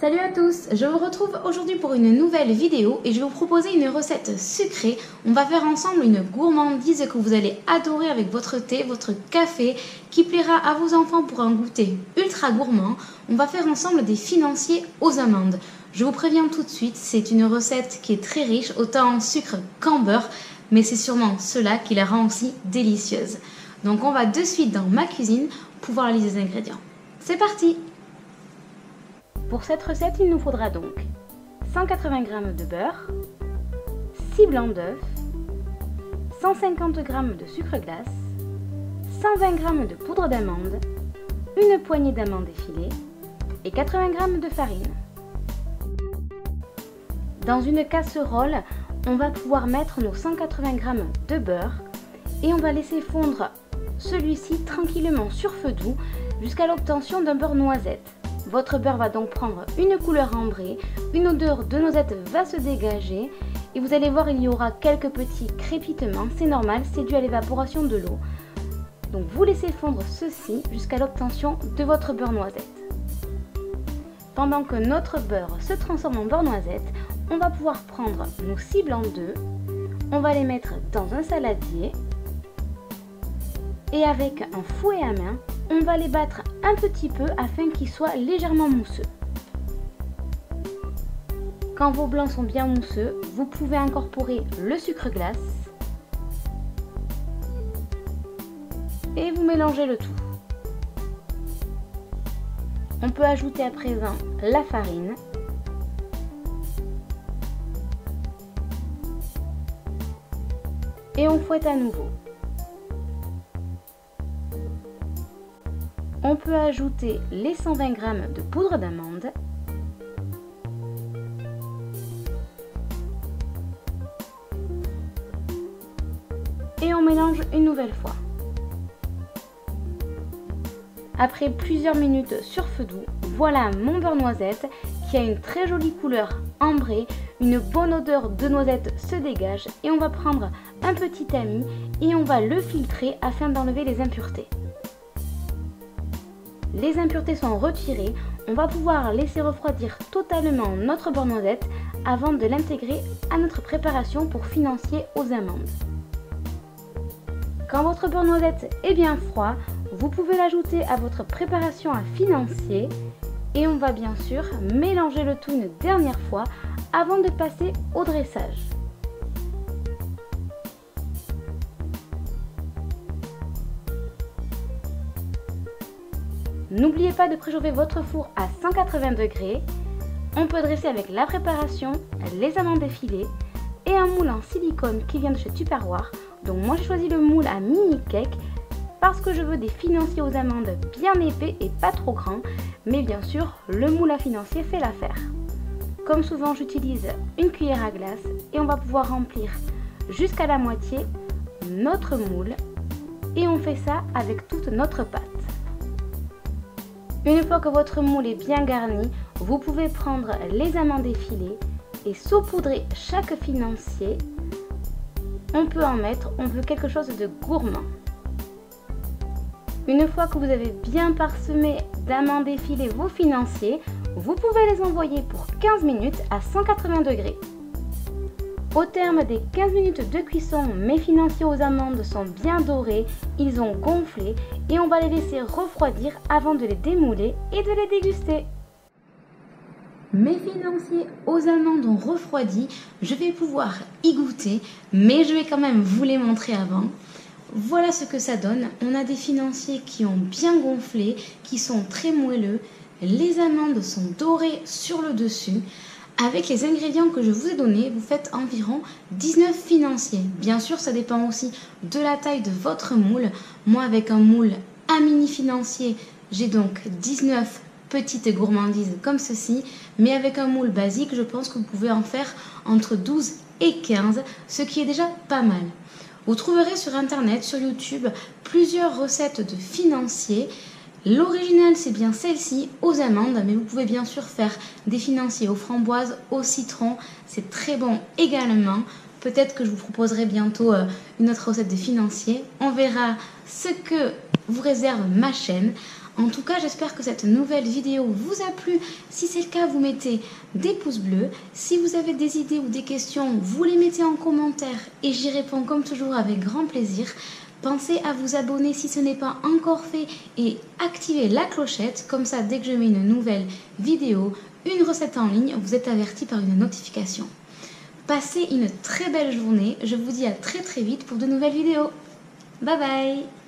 Salut à tous, je vous retrouve aujourd'hui pour une nouvelle vidéo et je vais vous proposer une recette sucrée. On va faire ensemble une gourmandise que vous allez adorer avec votre thé, votre café, qui plaira à vos enfants pour un goûter ultra gourmand. On va faire ensemble des financiers aux amandes. Je vous préviens tout de suite, c'est une recette qui est très riche, autant en sucre qu'en beurre, mais c'est sûrement cela qui la rend aussi délicieuse. Donc on va de suite dans ma cuisine pour voir la liste des ingrédients. C'est parti! Pour cette recette, il nous faudra donc 180 g de beurre, 6 blancs d'œufs, 150 g de sucre glace, 120 g de poudre d'amande, une poignée d'amandes effilées et 80 g de farine. Dans une casserole, on va pouvoir mettre nos 180 g de beurre et on va laisser fondre celui-ci tranquillement sur feu doux jusqu'à l'obtention d'un beurre noisette. Votre beurre va donc prendre une couleur ambrée, une odeur de noisette va se dégager et vous allez voir, il y aura quelques petits crépitements, c'est normal, c'est dû à l'évaporation de l'eau. Donc vous laissez fondre ceci jusqu'à l'obtention de votre beurre noisette. Pendant que notre beurre se transforme en beurre noisette, on va pouvoir prendre nos 6 blancs d'œufs, on va les mettre dans un saladier et avec un fouet à main, on va les battre un petit peu afin qu'ils soient légèrement mousseux. Quand vos blancs sont bien mousseux, vous pouvez incorporer le sucre glace et vous mélangez le tout. On peut ajouter à présent la farine et on fouette à nouveau. On peut ajouter les 120 g de poudre d'amande et on mélange une nouvelle fois. Après plusieurs minutes sur feu doux, voilà mon beurre noisette qui a une très jolie couleur ambrée, une bonne odeur de noisette se dégage et on va prendre un petit tamis et on va le filtrer afin d'enlever les impuretés. Les impuretés sont retirées, on va pouvoir laisser refroidir totalement notre beurre noisette avant de l'intégrer à notre préparation pour financier aux amandes. Quand votre beurre noisette est bien froid, vous pouvez l'ajouter à votre préparation à financier et on va bien sûr mélanger le tout une dernière fois avant de passer au dressage. N'oubliez pas de préchauffer votre four à 180 degrés. On peut dresser avec la préparation, les amandes effilées et un moule en silicone qui vient de chez Tupperware. Donc moi j'ai choisi le moule à mini cake parce que je veux des financiers aux amandes bien épais et pas trop grands. Mais bien sûr, le moule à financier fait l'affaire. Comme souvent, j'utilise une cuillère à glace et on va pouvoir remplir jusqu'à la moitié notre moule et on fait ça avec toute notre pâte. Une fois que votre moule est bien garni, vous pouvez prendre les amandes effilées et saupoudrer chaque financier. On peut en mettre, on veut quelque chose de gourmand. Une fois que vous avez bien parsemé d'amandes effilées vos financiers, vous pouvez les envoyer pour 15 minutes à 180 degrés. Au terme des 15 minutes de cuisson, mes financiers aux amandes sont bien dorés, ils ont gonflé et on va les laisser refroidir avant de les démouler et de les déguster. Mes financiers aux amandes ont refroidi, je vais pouvoir y goûter, mais je vais quand même vous les montrer avant. Voilà ce que ça donne, on a des financiers qui ont bien gonflé, qui sont très moelleux, les amandes sont dorées sur le dessus. Avec les ingrédients que je vous ai donnés, vous faites environ 19 financiers. Bien sûr, ça dépend aussi de la taille de votre moule. Moi, avec un moule à mini financier, j'ai donc 19 petites gourmandises comme ceci. Mais avec un moule basique, je pense que vous pouvez en faire entre 12 et 15, ce qui est déjà pas mal. Vous trouverez sur internet, sur YouTube, plusieurs recettes de financiers. L'original, c'est bien celle-ci, aux amandes, mais vous pouvez bien sûr faire des financiers aux framboises, au citron, c'est très bon également. Peut-être que je vous proposerai bientôt une autre recette de financiers. On verra ce que vous réserve ma chaîne. En tout cas, j'espère que cette nouvelle vidéo vous a plu. Si c'est le cas, vous mettez des pouces bleus. Si vous avez des idées ou des questions, vous les mettez en commentaire et j'y réponds comme toujours avec grand plaisir. Pensez à vous abonner si ce n'est pas encore fait et activez la clochette. Comme ça, dès que je mets une nouvelle vidéo, une recette en ligne, vous êtes averti par une notification. Passez une très belle journée. Je vous dis à très vite pour de nouvelles vidéos. Bye bye!